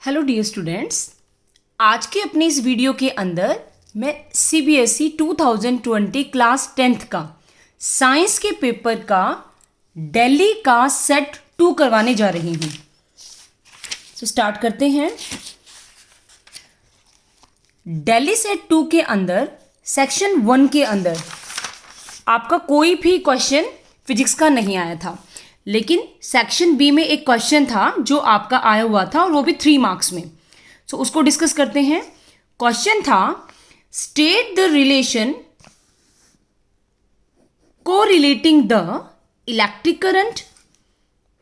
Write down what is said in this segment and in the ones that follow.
Hello dear students, आज के अपने इस वीडियो के अंदर मैं CBSE 2020 क्लास 10th का साइंस के पेपर का दिल्ली का सेट 2 करवाने जा रही हूँ। तो स्टार्ट करते हैं। दिल्ली सेट 2 के अंदर सेक्शन 1 के अंदर आपका कोई भी क्वेश्चन फिजिक्स का नहीं आया था, लेकिन सेक्शन बी में एक क्वेश्चन था जो आपका आया हुआ था और वो भी 3 मार्क्स में। सो उसको डिस्कस करते हैं। क्वेश्चन था state the relation correlating the electric current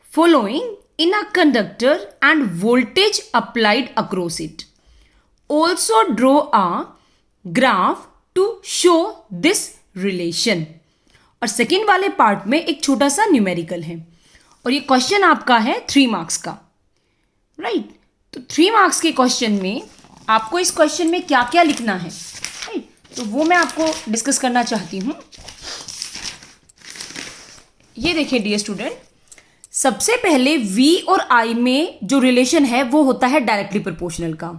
following in a conductor and voltage applied across it. Also draw a graph to show this relation. और सेकेंड वाले पार्ट में एक छोटा सा न्यूमेरिकल है और ये क्वेश्चन आपका है 3 मार्क्स का, राइट। तो 3 मार्क्स के क्वेश्चन में आपको इस क्वेश्चन में क्या क्या लिखना है, राइट, तो वो मैं आपको डिस्कस करना चाहती हूँ। ये देखिए डियर स्टूडेंट, सबसे पहले V और I में जो रिलेशन है वो होता है डायरेक्टली प्रोपोर्शनल का।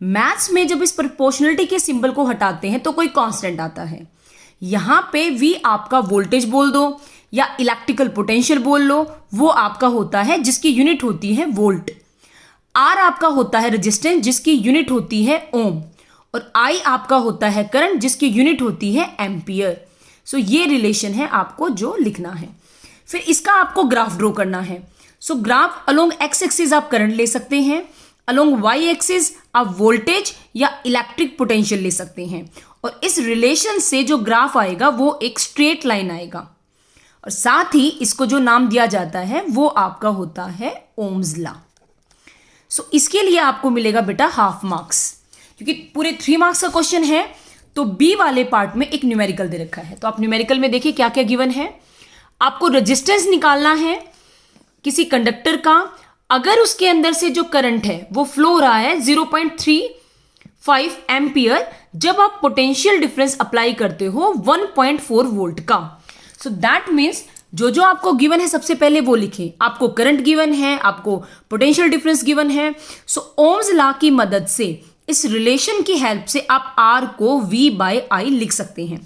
मैथ्स में जब इस प्रोपोर्शनलिटी के सिंबल को हटाते हैं तो कोई कांस्टेंट आता है। यहां पे V आपका वोल्टेज बोल दो या इलेक्ट्रिकल पोटेंशियल बोल लो, वो आपका होता है जिसकी यूनिट होती है वोल्ट। R आपका होता है रेजिस्टेंस जिसकी यूनिट होती है ओम, और I आपका होता है करंट जिसकी यूनिट होती है एम्पियर। सो ये रिलेशन है आपको जो लिखना है। फिर इसका आपको ग्राफ ड्रॉ करना है। सो ग्राफ अलोंग एक्स एक्सिस आप करंट ले सकते हैं, अलोंग वाई एक्सिस आप वोल्टेज या इलेक्ट्रिक पोटेंशियल ले सकते हैं, और इस रिलेशन से जो ग्राफ आएगा वो एक स्ट्रेट लाइन आएगा। और साथ ही इसको जो नाम दिया जाता है वो आपका होता है ओम्स लॉ। सो इसके लिए आपको मिलेगा बेटा हाफ मार्क्स, क्योंकि पूरे 3 मार्क्स का क्वेश्चन है। तो बी वाले पार्ट में एक न्यूमेरिकल दे रखा है। तो आप न्यूमेरिकल में देखिए क्या क्या गिवन है। आपको रेजिस्टेंस निकालना है किसी कंडक्टर का, अगर उसके अंदर से जो करंट है वो फ्लो हो रहा है 0.35 एम्पियर, जब आप पोटेंशियल डिफरेंस अप्लाई करते हो 1.4 वोल्ट का। सो दैट मीन्स जो जो आपको गिवन है सबसे पहले वो लिखें। आपको करंट गिवन है, आपको पोटेंशियल डिफरेंस गिवन है। सो ओम्स लॉ की मदद से, इस रिलेशन की हेल्प से आप R को V/I लिख सकते हैं।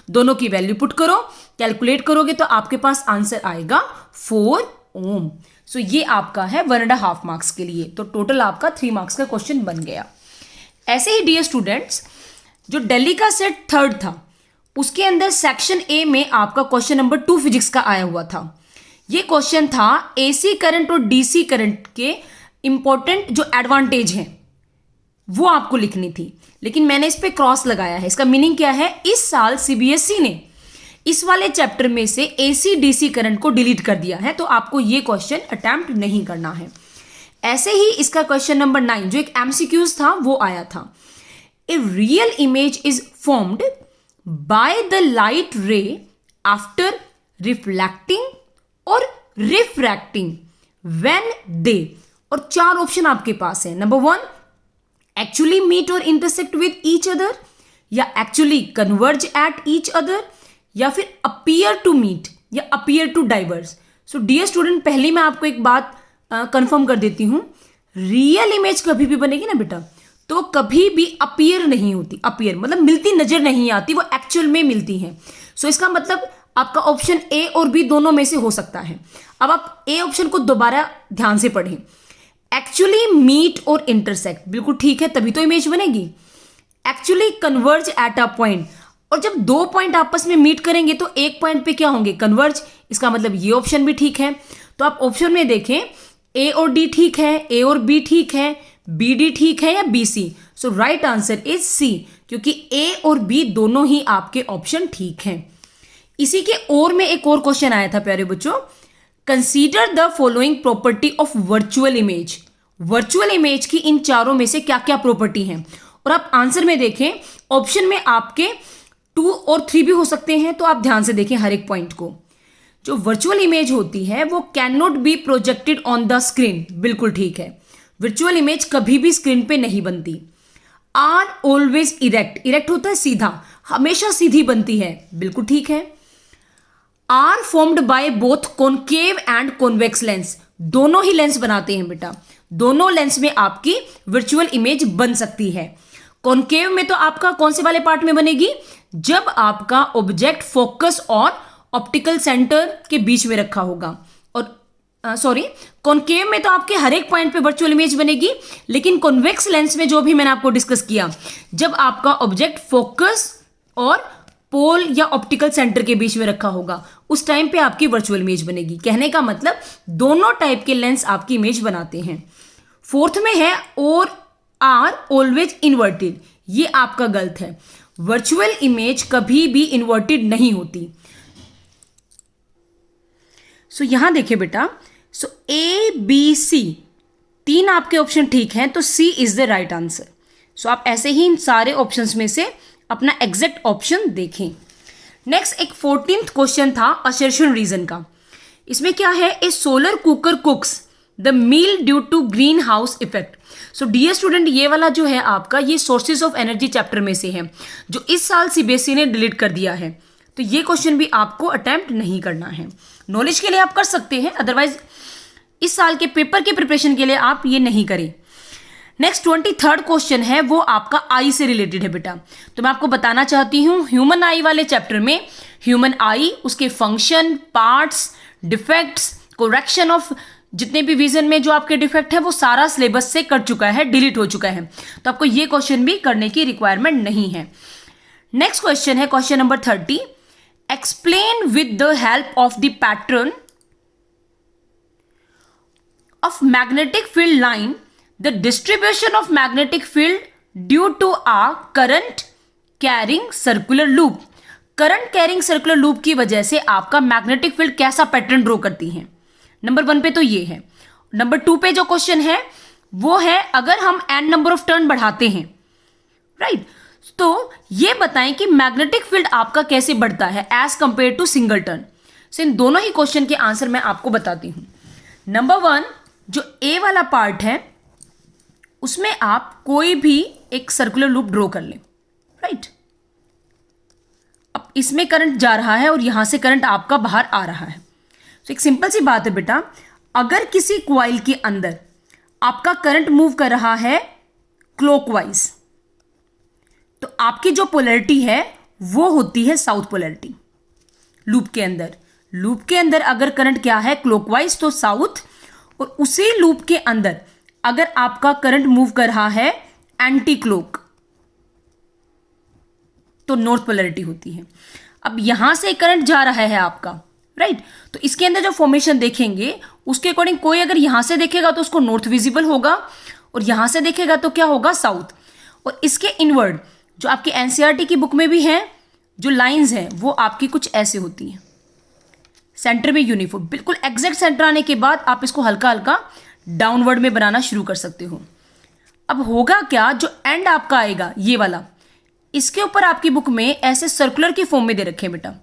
दोनों की वैल्यू पुट करो, कैलकुलेट करोगे तो आपके पास आंसर आएगा 4 ओम। सो ये आपका है 1.5 मार्क्स के लिए। तो टोटल आपका 3 मार्क्स का क्वेश्चन बन गया। ऐसे ही डियर स्टूडेंट्स, जो दिल्ली का सेट 3rd था उसके अंदर सेक्शन ए में आपका क्वेश्चन नंबर 2 फिजिक्स का आया हुआ था। ये क्वेश्चन था AC करंट और DC करंट के इंपॉर्टेंट जो एडवांटेज हैं वो आपको लिखनी थी, लेकिन मैंने इस पे क्रॉस लगाया है। इसका मीनिंग क्या है, इस साल CBSE ने इस वाले चैप्टर में से AC DC करंट को डिलीट कर दिया है, तो आपको ये क्वेश्चन अटेम्प्ट नहीं करना है। ऐसे ही इसका क्वेश्चन नंबर 9 जो एक MCQs था वो आया था। A real image is formed by the light ray after reflecting और रिफ्रैक्टिंग व्हेन दे, और 4 ऑप्शन आपके पास है। नंबर 1 एक्चुअली मीट और इंटरसेक्ट विद ईच अदर, या actually converge at each other, या फिर अपीयर टू मीट या appear to diverge. So dear student, पहले मैं आपको एक बात कंफर्म कर देती हूं, रियल इमेज कभी भी बनेगी ना बेटा तो कभी भी अपीयर नहीं होती। अपीयर मतलब मिलती नजर नहीं आती, वो एक्चुअल में मिलती है। सो इसका मतलब आपका ऑप्शन ए और बी दोनों में से हो सकता है। अब आप ए ऑप्शन को दोबारा ध्यान से पढ़ें। एक्चुअली मीट और इंटरसेक्ट, बिल्कुल ठीक है, तभी तो इमेज बनेगी। Actually converge at a point, और जब 2 पॉइंट आपस में मीट करेंगे तो एक पॉइंट पे क्या होंगे, कन्वर्ज। इसका मतलब ये ऑप्शन भी ठीक है। तो आप ऑप्शन में देखें ए और डी ठीक है, ए और बी ठीक है, बी डी ठीक है, या B C. So right answer is C, क्योंकि ए और बी दोनों ही आपके ऑप्शन ठीक हैं। इसी के और में एक और क्वेश्चन आया था प्यारे बच्चों, consider the following property of virtual image. Virtual image की इन चारों में से क्या क्या प्रॉपर्टी हैं, और आप आंसर में देखें ऑप्शन में आपके 2 और 3 भी हो सकते हैं, तो आप ध्यान से देखें हर एक पॉइंट को। जो वर्चुअल इमेज होती है वो can not be projected on the screen, बिल्कुल ठीक है। वर्चुअल इमेज कभी भी स्क्रीन पे नहीं बनती। आर ऑलवेज इरेक्ट, इरेक्ट होता है सीधा, हमेशा सीधी बनती है, बिल्कुल ठीक है। Are formed by both concave and convex lens, दोनों ही लेंस बनाते हैं बेटा, दोनों लेंस में आपकी वर्चुअल इमेज बन सकती है। कॉनकेव में तो आपका कौन से वाले पार्ट में बनेगी, जब आपका ऑब्जेक्ट फोकस और ऑप्टिकल सेंटर के बीच में रखा होगा। और कॉनकेव में तो आपके हर एक पॉइंट पे वर्चुअल इमेज बनेगी, लेकिन कॉन्वेक्स लेंस में जो भी मैंने आपको डिस्कस किया, जब आपका ऑब्जेक्ट फोकस और पोल या ऑप्टिकल सेंटर के बीच में रखा होगा, उस टाइम पे आपकी वर्चुअल इमेज बनेगी। कहने का मतलब दोनों टाइप के लेंस आपकी इमेज बनाते हैं। फोर्थ में है और आर ऑलवेज इन्वर्टेड, ये आपका गलत है। वर्चुअल इमेज कभी भी इन्वर्टेड नहीं होती। सो यहां देखिए बेटा, सो ए बी सी तीन आपके ऑप्शन ठीक हैं, तो सी इज द राइट आंसर। सो आप ऐसे ही इन सारे ऑप्शंस में से अपना एग्जैक्ट ऑप्शन देखें। नेक्स्ट एक 14th क्वेश्चन था असर्शन रीजन का। इसमें क्या है, a solar cooker cooks the meal due to greenhouse effect. So dear student, ये वाला जो है आपका, ये सोर्सेज ऑफ एनर्जी चैप्टर में से है, जो इस साल सीबीएसई ने डिलीट कर दिया है। तो ये क्वेश्चन भी आपको अटेम्प्ट नहीं करना है। नॉलेज के लिए आप कर सकते हैं, अदरवाइज इस साल के पेपर के प्रिपरेशन के लिए आप ये नहीं करें। नेक्स्ट 23rd क्वेश्चन है, वो आपका आई से रिलेटेड है बेटा। तो मैं आपको बताना चाहती हूँ, ह्यूमन आई वाले चैप्टर में ह्यूमन आई, उसके function, parts, defects, correction of जितने भी विजन में जो आपके डिफेक्ट है, वो सारा सिलेबस से कट चुका है, डिलीट हो चुका है। तो आपको ये क्वेश्चन भी करने की रिक्वायरमेंट नहीं है। नेक्स्ट क्वेश्चन है question number 30, explain with the help of the pattern of magnetic field line the distribution of magnetic field due to a current carrying circular loop। Current carrying circular loop की वजह से आपका magnetic field कैसा pattern draw करती है। Number 1 पे तो ये है। नंबर 2 पे जो क्वेश्चन है वो है, अगर हम n नंबर ऑफ टर्न बढ़ाते हैं, राइट, तो ये बताएं कि मैग्नेटिक फील्ड आपका कैसे बढ़ता है as compare to single turn. So इन दोनों ही क्वेश्चन के आंसर मैं आपको बताती हूं। नंबर 1 जो ए वाला पार्ट है, उसमें आप कोई भी एक सर्कुलर लूप ड्रॉ कर लें, राइट। अब इसमें करंट जा रहा है और यहां से करंट आपका बाहर आ रहा है। तो एक सिंपल सी बात है बेटा, अगर किसी कॉइल के अंदर आपका करंट मूव कर रहा है क्लॉकवाइज, तो आपकी जो पोलैरिटी है वो होती है साउथ पोलैरिटी। लूप के अंदर अगर करंट क्या है क्लॉकवाइज, तो साउथ, और उसी लूप के अंदर अगर आपका करंट मूव कर रहा है एंटी क्लॉक, तो नॉर्थ पोलैरिटी होती है। अब यहां से करंट जा रहा है आपका, राइट, तो इसके अंदर जो फॉर्मेशन देखेंगे उसके अकॉर्डिंग कोई अगर यहां से देखेगा तो उसको नॉर्थ विजिबल होगा, और यहां से देखेगा तो क्या होगा, साउथ। और इसके इनवर्ड जो आपकी एनसीईआरटी की बुक में भी है, जो लाइंस हैं वो आपकी कुछ ऐसे होती हैं, सेंटर में यूनिफॉर्म, बिल्कुल एग्जैक्ट सेंटर आने के बाद आप इसको हल्का हल्का डाउनवर्ड में बनाना शुरू कर सकते हो। अब होगा क्या, जो एंड आपका आएगा ये वाला, इसके ऊपर आपकी बुक में ऐसे सर्कुलर की फॉर्म में दे रखे हैं बेटा।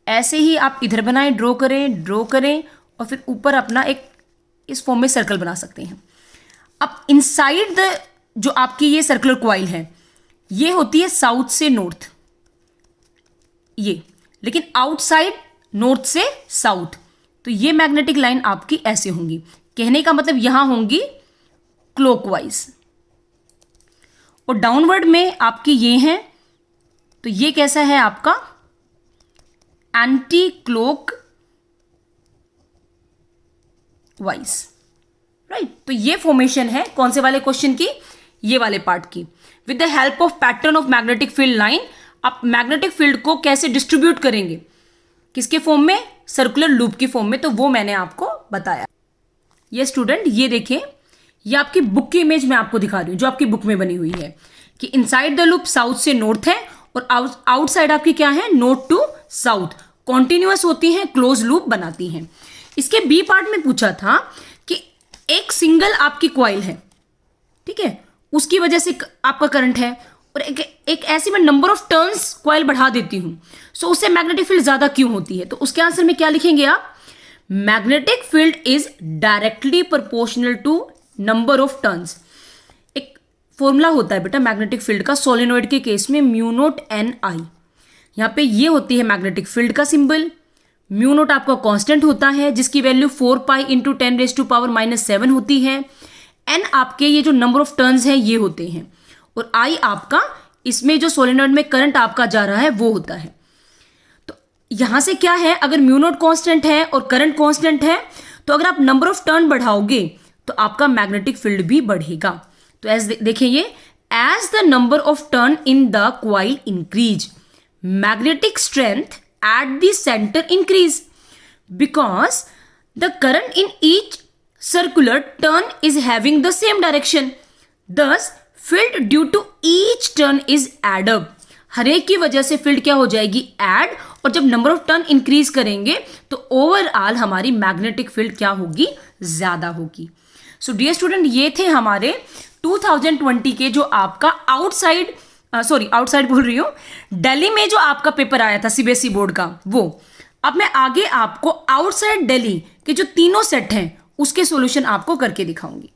ऐसे ही आप इधर बनाएं, ड्रॉ करें और फिर ऊपर अपना एक इस फॉर्म में सर्कल बना सकते हैं। अब इनसाइड द जो आपकी ये सर्कुलर कॉइल है, ये होती है साउथ से नॉर्थ, ये, लेकिन आउटसाइड नॉर्थ से साउथ। तो ये मैग्नेटिक लाइन आपकी ऐसे होंगी, कहने का मतलब यहां होंगी क्लॉकवाइज, और डाउनवर्ड में आपकी ये हैं, तो ये कैसा है आपका एंटी क्लॉक वाइज, राइट। तो ये फॉर्मेशन है कौन से वाले क्वेश्चन की, ये वाले पार्ट की। With the help of pattern of magnetic field line, आप मैग्नेटिक फील्ड को कैसे डिस्ट्रीब्यूट करेंगे, किसके फॉर्म में, सर्कुलर लूप की फॉर्म में, तो वो मैंने आपको बताया। ये स्टूडेंट ये देखें, ये आपकी बुक की इमेज मैं आपको दिखा रही हूं जो आपकी बुक में बनी हुई है, कि इनसाइड द लूप साउथ से नॉर्थ है और आउटसाइड आपकी क्या है, नॉर्थ टू साउथ, कॉन्टिन्यूअस होती हैं, क्लोज लूप बनाती हैं। इसके बी पार्ट में पूछा था कि एक सिंगल आपकी कॉइल है, ठीक है, उसकी वजह से आपका करंट है, और एक ऐसी मैं नंबर ऑफ टर्न्स कॉइल बढ़ा देती हूं, सो उससे मैग्नेटिक फील्ड ज्यादा क्यों होती है। तो उसके आंसर में क्या लिखेंगे आप, magnetic field is directly proportional to number of turns. एक फॉर्मूला होता है बेटा मैग्नेटिक फील्ड का, सोलेनॉइड के केस में म्यू नॉट एन आई। यहां पे ये होती है मैग्नेटिक फील्ड का सिंबल, म्यू नोट आपका कांस्टेंट होता है जिसकी वैल्यू 4 पाई इंटू 10⁻⁻⁷ होती है। एन आपके ये जो नंबर ऑफ टर्न्स हैं ये होते हैं, और आई आपका इसमें जो सोलेनॉइड में करंट आपका जा रहा है वो होता है। तो यहां से क्या है, अगर म्यू नोट कांस्टेंट है और करंट कांस्टेंट है तो अगर आप नंबर ऑफ टर्न बढ़ाओगे तो आपका मैग्नेटिक फील्ड भी बढ़ेगा। तो देखिए ये, as the number of turn in the coil increase, magnetic strength at the center increase because the current in each circular turn is having the same direction. Thus, field due to each turn is add up. हर एक की वजह से field क्या हो जाएगी, add, और जब number of turn increase करेंगे तो ओवरऑल हमारी मैग्नेटिक फील्ड क्या होगी, ज्यादा होगी। सो डियर स्टूडेंट, ये थे हमारे 2020 के जो आपका आउटसाइड बोल रही हूँ, दिल्ली में जो आपका पेपर आया था सीबीएसई बोर्ड का वो। अब मैं आगे आपको आउटसाइड दिल्ली के जो तीनों सेट हैं उसके सॉल्यूशन आपको करके दिखाऊंगी।